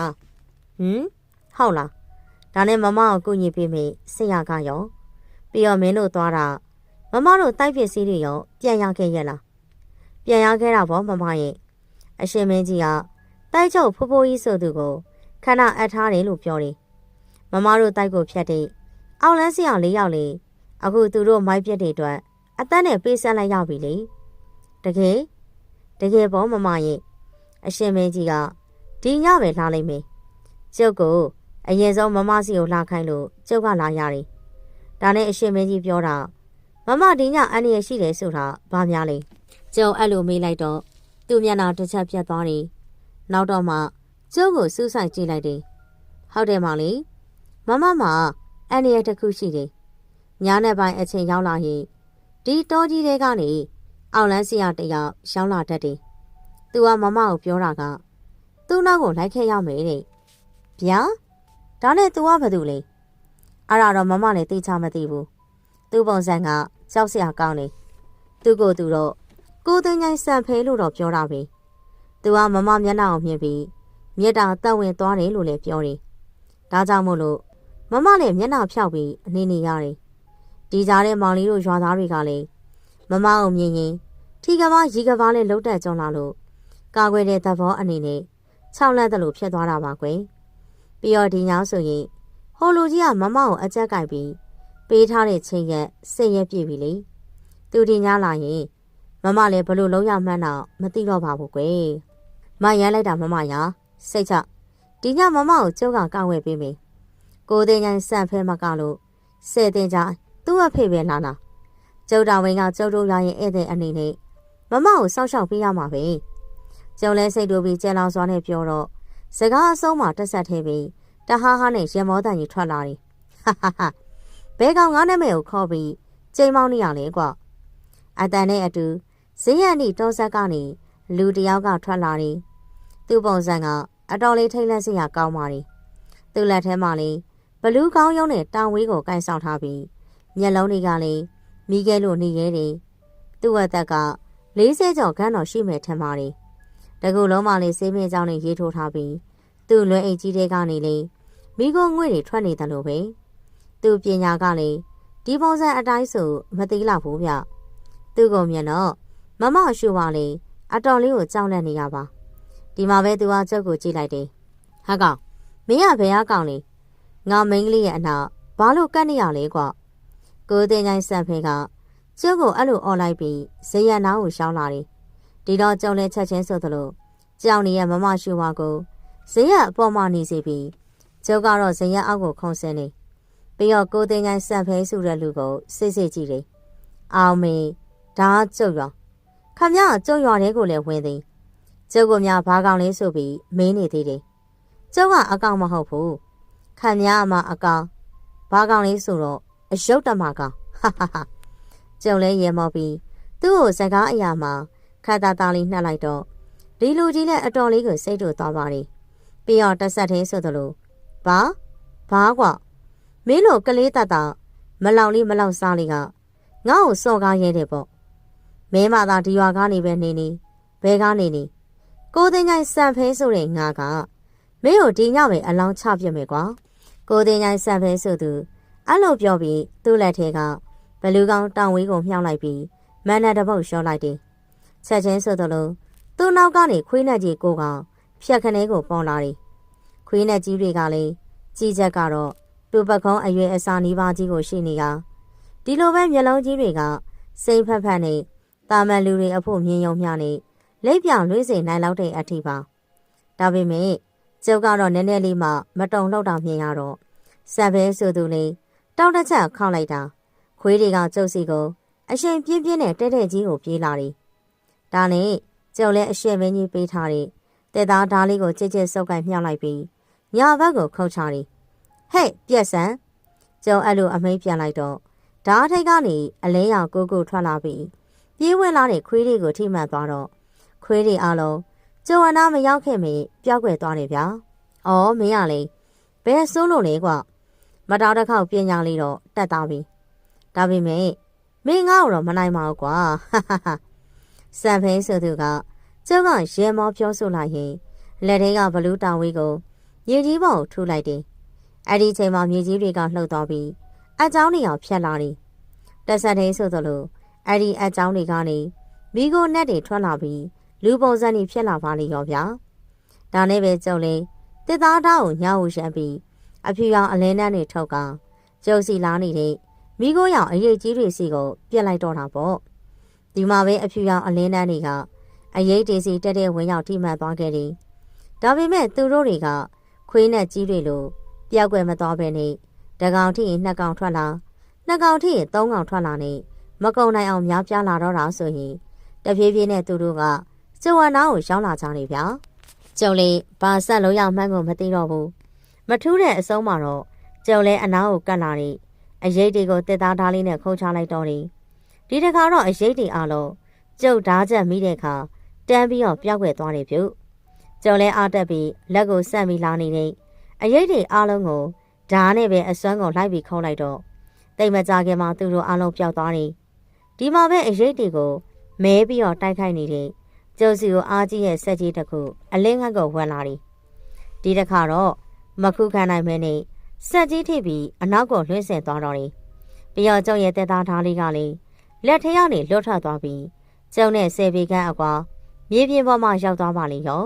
ဟုတ်လားဒါနဲ့မမကိုကူညီပေးမိဆရာကရောပြီးတော့မင်းတို့သွားတာမမတို့တိုက်ပစ္စည်းတွေရောပြန်ရခဲ့ရဲ့လားပြန်ရခဲ့တာပေါ့မမရဲ့အရှင်မင်းကြီးကတိုက်ချုပ်ဖိုးဖိုးကြီးဆိုသူကိုခဏအပ်ထားတယ်လို့ပြောတယ်မမတို့တိုက်ကိုဖြတ်တဲ့အောက်လန်းဆရာ၄ယောက်လေအခုသူတို့မိုက်ပြက်တွေအတွက်အသက်နဲ့ပေးဆက်လိုက်ရပြီလေတကယ်ပေါ့မမရဲ့အရှင်မင်းကြီးကဒီညပဲလာလိုက်မယ်ကျုပ်ကိုအရင်ဆုံးမမစီကိုလာခိုင်းလို့ကျုပ်ကလာရတယ်ဒါနဲ့အရှင်မင်းကြီးပြောတာမမဒီညအန္တရာယ်ရှိတယ်ဆိုတာဘာများလဲကျုံအဲ့လိုမေးလိုက်တော့သူ့မျက်နှာတစ်ချက်ပြတ်သွားတယ်နောက်တော့မှကျုပ်ကိုစူးစိုက်ကြည့်လိုက်တယ်ဟုတ်တယ်မလေးမမအန္တရာယ်တစ်ခုရှိတယ်ညနေပိုင်းအချိန်ရောက်လာရင်ဒီတောကြီးတွေကနေအောက်လန်းဆရာတယောက်ရှောင်းလာတတ်တယ်သူကမမကိုပြောတာကသူ သူ့နောက်ကိုလိုက်ခဲ့ရမယ်တဲ့ဗျာဒါနဲ့ तू ကဘာတူလဲအဲ့ဒါတော့မမလည်းသိချမသိဘူးသူ့ပုံစံကကြောက်စရာကောင်းနေသူ့ကိုယ်သူတော့ကိုသိန်းချိုင်းစံဖဲလို့တော့ပြောတာပဲသူကမမမျက်နှာကိုမြင်ပြီးမျက်တောင်တက်ဝင်သွားတယ်လို့လည်းပြောတယ်ဒါကြောင့်မို့လို့မမလည်းမျက်နှာဖြောက်ပြီးအနေနေရတယ်ဒီကြားထဲမောင်လေးတို့ရွာသားတွေကလည်းမမကိုမြင်ရင်ထီကဘာရီကဘာနဲ့လှုပ်တက်ကြုံလာလို့ကာကွယ်တဲ့သဘောအနေနဲ့6လက်တလို့ဖြစ်သွားတာပါကွယ်ပြီးတော့ဒီညဆိုရင်ဟိုလူကြီးကမမကိုအကြက်ကိုက်ပြီးပေးထားတဲ့ချိန်ရက်စိတ်ရက်ပြည့်ပြီလေသူဒီညလာရင်မမလည်းဘလို့လုံးရမှန်းတော့မသိတော့ပါဘူးကွယ်မရမ်းလိုက်တာမမရစိတ်ချဒီညမမကိုကျုပ်ကကောက်ဝဲပေးမယ်ကိုသိန်းချိုင်းစံဖဲမကလို့10သိန်းကြသူ့အဖေပဲလာလာကျုပ်တော်ဝင်ကကျုပ်တို့ရရင်ဧည့်သည်အနေနဲ့မမကိုစောင့်ရှောက်ပေးရမှာပဲကျုံလဲစိတ်တို့ပြီးကျဲလောင်စွာနဲ့ပြောတော့စကားအဆုံးမှာတက်ဆက်သေးပြီးတဟားဟားနဲ့ရေမောတန်ကြီးထွက်လာတယ်ဟာဟာဟာဘဲကောင်ငါးနာမည်ကိုခေါ်ပြီးချိန်မောင်းနေရလေကွာအတန်နဲ့အတူဈေးရန်ဤတောဆက်ကနေလူတယောက်ကထွက်လာတယ်သူ့ပုံစံကအတော်လေးထိတ်လန့်စရာကောင်းပါတယ်သူ့လက်ထဲမှာလေးဘလူးကောင်းရုံးနဲ့တောင်ဝေးကိုကိုင်ဆောင်ထားပြီးမျက်လုံးတွေကလည်းမိခဲလို့နေရဲတယ်သူ့အသက်က40ကျော်ခန်းတော်ရှိမယ်ထင်ပါတယ်တကူလုံးမှလေးဆေးမင်းကြောင်းနဲ့ရေးထိုးထားပြီးသူ့လွယ်အိတ်ကြီးတွေကနေလေမိခိုးငွေတွေထွက်နေတယ်လို့ပဲသူ့ပညာကလည်းဒီပုံစံအတိုင်းဆိုမသိလောက်ဘူးဗျသူ့ကိုမြင်တော့မမရှူပါလေအတော်လေးကိုကြောက်လန့်နေရပါဒီမှာပဲသူကကျုပ်ကိုကြည့်လိုက်တယ်ဟာကောင်မင်းကဘယ်အကောင်လဲငါမိန်းကလေးရဲ့အနောက်ဘာလို့ကတ်နေရလဲကွာကိုသိန်းချိုင်းစံဖေးကကျုပ်ကိုအဲ့လိုអော်လိုက်ပြီးဇေယျနာကိုရှောင်းလာတယ်ဒီတော့ကျုံလဲချက်ချင်းဆိုသလိုကြောင်နေရဲ့မမရှူပါကိုဇေယျအပေါ်မှာနေစီပြီးကျုပ်ကတော့ဇေယျအောက်ကိုခုံဆင်းနေပြီးတော့ကိုသိန်းချိုင်းစံဖေးဆိုတဲ့လူကိုစစ်စစ်ကြည့်တယ်အောင်မေဒါကျုပ်ရောခမရကျုပ်ရွာထဲကိုလည်းဝင်သည်ကျုပ်ကများဘာကောင်လဲဆိုပြီးမင်းနေသေးတယ်ကျုပ်ကအကောင်မဟုတ်ဘူးခမရမှာအကောင်ဘာကောင်လဲဆိုတော့အယုတ်တမကောင်ဟာဟာဟာကျုပ်လည်းရေမောပြီးသူ့ကိုစကားအရာမှာခါတာတာလေးနှက်လိုက်တော့ဒီလူကြီးလည်းအတော်လေးကိုစိတ်တို့သွားပါတယ်ပြီးတော့တဆက်သေးဆိုသလိုဘာကွာမင်းတို့ကလေးတတ်တာမလောက်လေးမလောက်စားလေးကငါ့ကိုစော်ကားရဲတယ်ပေါ့မင်းမသာဒီရွာကနေပဲနေနေဘဲကနေနေကိုသိန်းချိုင်းစံဖဲဆိုတဲ့ငါကမင်းတို့ဒီညပဲအလောင်းချပြစ်မယ်ကွာကိုသိန်းချိုင်းစံဖဲဆိုသူအဲ့လိုပြောပြီးသူ့လက်ထဲကဘလူးကောင်တောင်ဝေးကိုမြှောက်လိုက်ပြီးမန်နာတပုတ်လျှော့လိုက်တယ်ချက်ချင်းဆိုသလိုသူ့နောက်ကနေခွေးနဲ့ကြီးကိုကောင်ဖြက်ခနဲကိုပေါ်လာတယ်ခွေးနဲ့ကြီးတွေကလည်းကြီးချက်ကတော့သူ့ပကုံးအရွယ်အစားနီးပါးကြီးကိုရှိနေတာဒီလိုပဲမျက်လုံးကြီးတွေကစိတ်ဖက်ဖက်နဲ့တာမန်လူတွေအဖို့မြင်ယုံမျှနဲ့လိပ်ပြောင်လွှေးစေနိုင်လောက်တဲ့အထိပါဒါပေမဲ့ကျုပ်ကတော့နည်းနည်းလေးမှမတုံလောက်တာမြင်ရတော့စက်ပဲဆိုသူလေးတောက်တစ်ချက်ခောက်လိုက်တာခွေးတွေကကျုပ်စီကိုအရှိန်ပြင်းပြင်းနဲ့တဲ့တဲ့ကြီးကိုပြေးလာတယ်ဒါနဲ့ကျုပ်လည်းအရှိန်မင်းကြီးပေးထားတဲ့တဲ့သားဓားလေးကိုကြစ်ကြစ်စုပ်ကိုင်မြှောက်လိုက်ပြီးညာဘက်ကိုခုတ်ချတယ်ဟဲ့ပြက်ဆန်ကျုံအဲ့လိုအမိန်ပြန်လိုက်တော့ဓားထိတ်ကနေအလဲရောင်ကိုကိုထွက်လာပြီးပြေးဝင်လာတဲ့ခွေးတွေကိုထိမှန်သွားတော့ခွေးတွေအလုံးကျုံအနာမရောက်ခင်မီပျောက်ကွယ်သွားတယ်ဗျာ။အော်မင်းရလေဘယ်ဆိုးလို့လဲကွမတော်တစ်ခေါက်ပညာလေးတော့တက်သွားပြီ။ဒါပေမဲ့မင်းငါ့ကိုတော့မနိုင်ပါဘူးကွာ။ဟာဟာဟာစံဖဲဆိုသူကကျုံကရဲမောပြောဆိုလိုက်ရင်လက်ထဲကဘလူးတောင်ဝေးကိုမြေကြီးပေါ်ကိုထူလိုက်တယ်။အဲ့ဒီချိန်မှာမြေကြီးတွေကလှုပ်သွားပြီးအကြောင်းတွေအောင်ဖြတ်လာတယ်။တက်ဆက်သေးဆိုသလိုအဲ့ဒီအကြောင်းတွေကနေမိကိုနဲ့တွေထွက်လာပြီးလူပုံစံတွေဖြစ်လာပါလိမ့်ရောဗျာဒါနဲ့ပဲကျုံလေးတစ်သားသားကိုညှောက်ရှမ်းပြီးအဖြူရောင်အလဲနှမ်းတွေထုတ်ကကျုပ်စီလာနေတဲ့မိကိုရောင်အရေးကြီးတွေစီကိုပြက်လိုက်တော့တာပေါ့ဒီမှာပဲအဖြူရောင်အလဲနှမ်းတွေကအရေးတေစီတက်တဲ့ဝင်ရောက်ထိမှန်သွားခဲ့တယ်ဒါပေမဲ့သူတို့တွေကခွေးနဲ့ကြီးတွေလိုပျောက်ကွယ်မသွားဘဲနဲ့တကောင်ထိရင်2ကောင်ထွက်လာ2ကောင်ထိရင်3ကောင်ထွက်လာနေမကုံနိုင်အောင်များပြားလာတော့တာဆိုရင်တဖြည်းဖြည်းနဲ့သူတို့ကကျုံဝနာကိုရောက်လာကြနေဗျာကျုံလေးဘာဆက်လို့ရမှန်းကိုမသိတော့ဘူးမထူးတဲ့အဆုံးမှာတော့ကျုံလဲအနားကိုကတ်လာတယ်အရေးတွေကိုတစ်သားဓားလေးနဲ့ခုံချလိုက်တော့တယ်ဒီတခါတော့အရေးတွေအလုံးကျုပ်ဓားချက်မိတဲ့အခါတန်းပြီးတော့ပျောက်ွယ်သွားတယ်ပြု ကျုံလဲအားတက်ပြီးလက်ကိုဆန့်ပြီးလာနေတဲ့အရေးတွေအားလုံးကိုဓာတ်နဲ့ပဲအစွမ်းကုန်လိုက်ပြီးခုံးလိုက်တော့တိတ်မကြခင်မှာသူတို့အားလုံးပျောက်သွားတယ်ဒီမှာပဲအရေးတွေကိုမဲပြီးတော့တိုက်ခိုက်နေတဲ့ကျုပ်စီကိုအားကြီးရဲ့ဆက်ကြီးတစ်ခုအလင်းငတ်ကိုဝင်လာတယ်ဒီတစ်ခါတော့မခုခံနိုင်မဲနဲ့ဆက်ကြီးထိပ်ပြီးအနောက်ကိုလွှင့်ဆင်သွားတော့တယ်ပြီးတော့ကျုံရဲ့တက်သားဓာတ်လေးကလည်းလက်ထဲကနေလွတ်ထွက်သွားပြီးကျုံနဲ့ဆယ်ပေခန့်အကွာမြေပြင်ပေါ်မှာရောက်သွားပါလေရော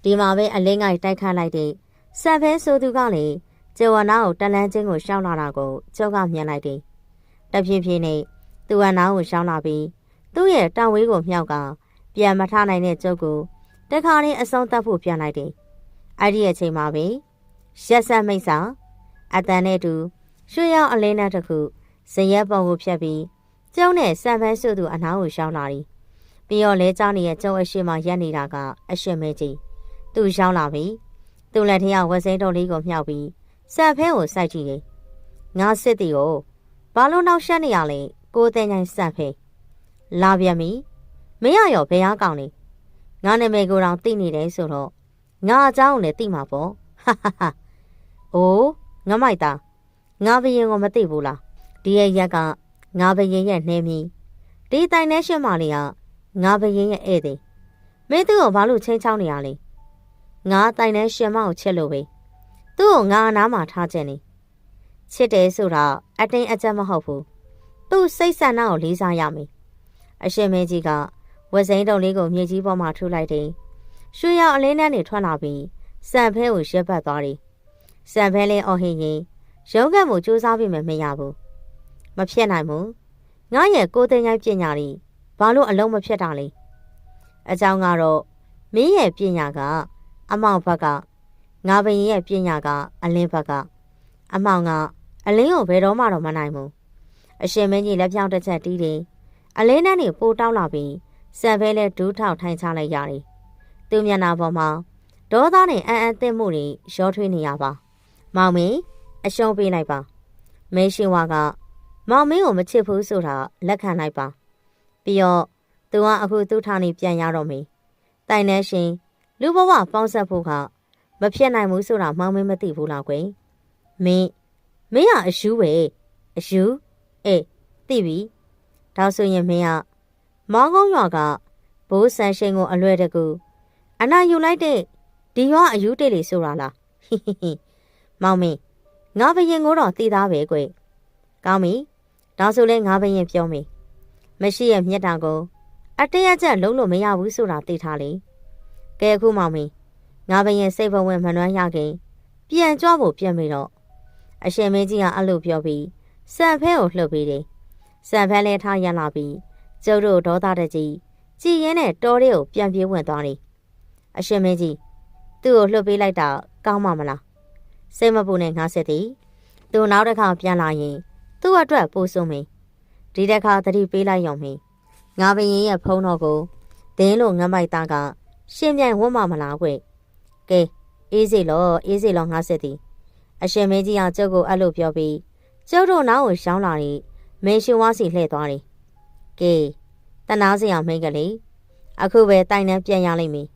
ဒီမှာပဲအလင်းငိုက်တိုက်ခတ်လိုက်တဲ့ဆန်ဖဲဆိုသူကလည်းကျုံဝနာကိုတလန်းချင်းကိုရှောင်းလာတာကိုကျုံကမြင်လိုက်တယ်တဖြည်းဖြည်းနဲ့သူဝနာကိုရှောင်းလာပြီးသူ့ရဲ့တန်ဝေးကိုမြှောက်ကပြန်မထနိုင်တဲ့ကျုပ်ကိုတခါနဲ့အဆုံးသတ်ဖို့ပြန်လိုက်တယ်အဲ့ဒီအချိန်မှာပဲရက်ဆက်မိတ်စာအတန်နဲ့တူရွှေရောက်အလင်းနဲ့တခုဇရက်ပုံကိုဖြတ်ပြီးကျုံနဲ့ဆန်ဖဲဆိုသူအနားကိုရှောင်းလာတယ်ပြီးတော့လဲကြောင်းနေတဲ့ကျုံအရှိမရက်နေတာကအရှိမဲကြီးသူရှောင်းလာပြီသူလက်ထဲကဝက်စိမ်းတုံးလေးကိုမြှောက်ပြီးဆန်ဖဲကိုစိုက်ကြည့်တယ်ငါစစ်တီကိုဘာလို့နောက်ရှက်နေရလဲကိုတဲ့ညိုင်းဆန်ဖဲလာပြန်ပြီမရရောဘယ်ဟာကောင်းလဲငါနာမည်ကိုတောင်သိနေတယ်ဆိုတော့ငါအเจ้าကိုလည်းသိမှာပေါ့ဟာဟာဟာအိုးငါမိုက်သားငါဘရင်ကိုမသိဘူးလားဒီရဲ့ရက်ကငါဘရင်ရဲ့နှဲမီဒီတိုင်နဲ့ရှင်းမလေးကငါဘရင်ရဲ့ဧည့်သည်မင်းသူ့ကိုဘာလို့ချင်းချောင်းနေရလဲငါတိုင်နဲ့ရှင်းမကိုချစ်လို့ပဲသူ့ကိုငါအနားမှာထားခြင်းနေချစ်တယ်ဆိုတော့အတင်းအကျပ်မဟုတ်ဘူးသူ့စိတ်ဆန္ဒကိုလေးစားရမယ်အရှင်မင်းကြီးကဝက်စိမ်းတုံလေးကိုမြေကြီးပေါ်မှာထူလိုက်တယ်ရွှေရောက်အလင်းနဲ့နေထွက်လာပြီးစံဖဲကိုရက်ပတ်သွားတယ်စံဖဲလေးအော်ဟင်းရင်ရုံးကမှုစူးစမ်းပြီးမရဘူးမဖြစ်နိုင်ဘူးငါရဲ့ကိုသိန်းရိုက်ပညာတွေဘာလို့အလုံးမဖြစ်တာလဲအကြောင်းကတော့မင်းရဲ့ပညာကအမောင်ဘက်ကငါဘရင်ရဲ့ပညာကအလင်းဘက်ကအမောင်ကအလင်းကိုဘယ်တော့မှတော့မနိုင်ဘူးအရှင်မင်းကြီးလက်ဖြောင်းတစ်ချက်တီးတယ်အလင်းနဲ့နေပိုတောင်းလာပြီးစံဖဲလဲဒူးထောက်ထိုင်ချလိုက်ရတယ်သူမျက်နှာပေါ်မှာဒေါသနဲ့အံ့အံ့သင့်မှုတွေရောထွေးနေရပါမောင်မင်းအရှုံးပေးလိုက်ပါမင်းရှင်ဝါကမောင်မင်းကိုမချစ်ဘူးဆိုတာလက်ခံလိုက်ပါပြီးတော့သူကအခုသူ့ထောင်နေပြန်ရတော့မေတိုင်နေရှင်လူဘဝပေါင်းဆက်ဖို့ကမဖြစ်နိုင်ဘူးဆိုတာမောင်မင်းမသိဘူးလားကွယ်မင်းကအယူပဲအယူအေးသိပြီဒါဆိုရင်မင်းကမောင်ကုန်းရွာကဘိုးဆန်ရှင်ကိုအလွယ်တကူအနာယူလိုက်တဲ့ဒီရွာအယူတေးလေးဆိုတာလားဟိဟိဟိမောင်မင်းငါဘရင်ကိုတော့သိသားပဲကွကောင်းပြီဒါဆိုလဲငါဘရင်ပြောမေမရှိရဲ့မြတ်တာကိုအတရချက်လုံးလို့မရဘူးဆိုတာသိထားလေကဲအခုမောင်မင်းငါဘရင်စိတ်ဘဝင်မနှွမ်းရခင်ပြန်ကြွဖို့ပြန်ပြီတော့အရှင်မင်းကြီးကအလို့ပြောပြီးစံဖဲကိုလှုပ်ပေးတယ်စံဖဲလဲထားရလာပြီးကျုပ်တို့ဒေါသတကြီးကြည်ရင်နဲ့တော်လေးကိုပြန်ပြေးဝင်သွားတယ်အရှင်မင်းကြီးသူ့ကိုလှုပ်ပေးလိုက်တာကောင်းမှမလားစိတ်မပူနဲ့ငါစစ်သည်သူနောက်တစ်ခါပြန်လာရင်သူ့အတွက်ပို့ဆုံးမင်းဒီတစ်ခါသတိပေးလိုက်ရုံမင်းငါဘရင်ရဲ့ဖုံးတော်ကိုဒင်းလို့ငမ်းမိုက်သားကရှင်းပြန်ဝတ်မှမလားကွကဲအေးစေလောငါစစ်သည်အရှင်မင်းကြီးကကျုပ်ကိုအဲ့လိုပြောပြီးကျုပ်တို့နောက်ကိုရှောင်းလာပြီးမင်းရှင်ဝါစီလှည့်သွားတယ်ကဲတနာစရာမင်းကလေးအခုပဲတိုင်နှံပြန်ရလိမ့်မယ်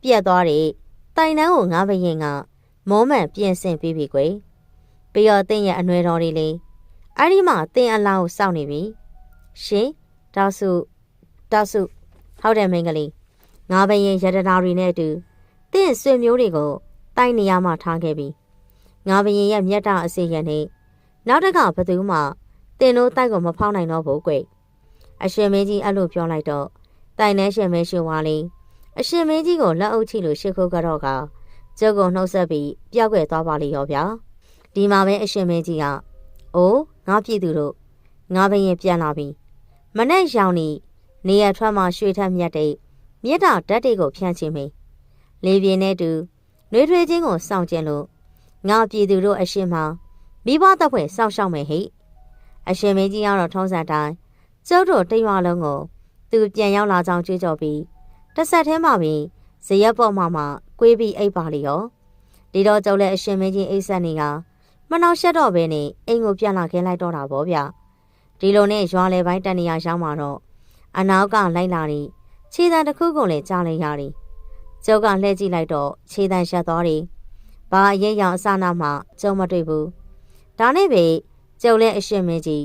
ပြက်သွားတယ်တိုင်နှံကိုငါဘရင်ကမောမှန်ပြင်ဆင်ပြီးပြီကွယ်ပြီးတော့တင်းရဲ့အနှွဲတော်လေးလေးအဲ့ဒီမှာတင်းအလားကိုစောင့်နေပြီရှင်တောက်စုဟုတ်တယ်မင်းကလေးငါဘရင်ရတနာတွေနဲ့အတူတင်းဆွေမျိုးတွေကိုတိုက်နေရမှထားခဲ့ပြီငါဘရင်ရဲ့မျက်တာအစီရနဲ့နောက်တစ်ခါဘသူမှတင်းတို့တိုက်ကိုမဖောက်နိုင်တော့ဘူးကွအရှင်မင်းကြီးအဲ့လိုပြောလိုက်တော့တိုင်နှဲရှင်မဲရှင်ဝါလေးအရှင်မင်းကြီးကိုလက်အုပ်ချလို့ရှ िख ုကတော့ကကျုပ်ကိုနှုတ်ဆက်ပြီးပျောက်ွယ်သွားပါလိမ့်ရောဗျာဒီမှာပဲအရှင်မင်းကြီးကအိုးငါပြည်သူတို့ငါဘရင်ပြန်လာပြီမနဲ့ရောင်နေရထွက်မှရွှေထက်မြတ်တဲ့မြစ်တာဓာတ်တွေကိုဖြန့်ချင်းမင်းလေပြင်းနဲ့တူနှွေးထွေးချင်းကိုစောင့်ကျင်လို့ငါပြည်သူတို့အရှင်မမိဘတပ်ဖွဲ့စောင့်ရှောက်မယ်ဟိအရှင်မင်းကြီးကတော့ထုံးစံတိုင်းကျုပ်တို့တရွာလုံးကိုသူပြန်ရောက်လာကြောင်းကြွေးကြော်ပြီးတစ်ဆက်ထဲမှာပဲဇရက်ပေါ်မှာကွေးပြီးအိပ်ပါလေရောဒီတော့ကျုပ်လည်းအရှင်မင်းကြီးအိပ်ဆက်နေကမနှောက်ရှက်တော့ဘဲနဲ့အိမ်ကိုပြန်လာခဲ့လိုက်တော့တာပေါ့ဗျဒီလိုနဲ့ရွာလေပိုင်းတန်နေရရောက်မှာတော့အနောက်ကလိုက်လာပြီးခြေတံတစ်ခုကိုလည်းကြားလိုက်ရတယ် ကျုပ်ကလှည့်ကြည့်လိုက်တော့ခြေတံရှက်သွားတယ်။ဘာအရေးရောင်အစနာမှကျုံမတွေ့ဘူး။ဒါနဲ့ပဲကျုပ်လည်းအရှင်းမင်းကြီး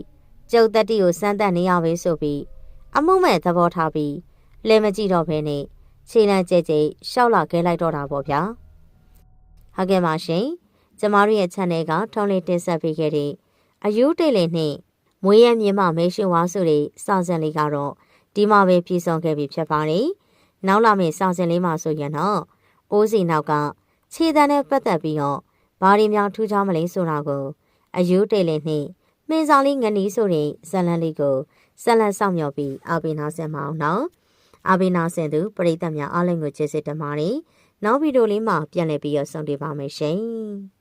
ကျုပ်တက်တီကိုစမ်းသပ်နေရပဲဆိုပြီးအမှုမဲ့သဘောထားပြီးလဲမကြည့်တော့ဘဲနဲ့ခြေလမ်းကျဲကျဲရှောက်လာခဲလိုက်တော့တာပေါ့ဗျာ။ဟုတ်ကဲ့ပါရှင်။ကျမတို့ရဲ့ channel ကထုံးလေးတင်ဆက်ပေးခဲ့တဲ့အယူတေးလေးနဲ့မွေးရမြေမမေရှင်ဝါဆိုတဲ့စာစံလေးကတော့ဒီမှာပဲပြည့်စုံခဲ့ပြီဖြစ်ပါတယ်။နောက်လာမယ့်စာစံလေးမှာဆိုရင်တော့အိုးစီနောက်ကခြေတံနဲ့ပတ်သက်ပြီးတော့ဘာတွေများထူးခြားမလဲဆိုတာကိုအယူတေးလေးနဲ့မင်းဆောင်လေးငနီးဆိုတဲ့ဇလန်းလေးကိုဆက်လက်ဆောင်မြော်ပြီးအာဘိနာဆင်မအောင်နော်။အာဘိနာဆင်သူပရိသတ်များအားလုံးကိုကျေးဇူးတင်ပါတယ်။နောက်ဗီဒီယိုလေးမှာပြန်လည်ပြီးတော့ဆုံတွေ့ပါမယ်ရှင်။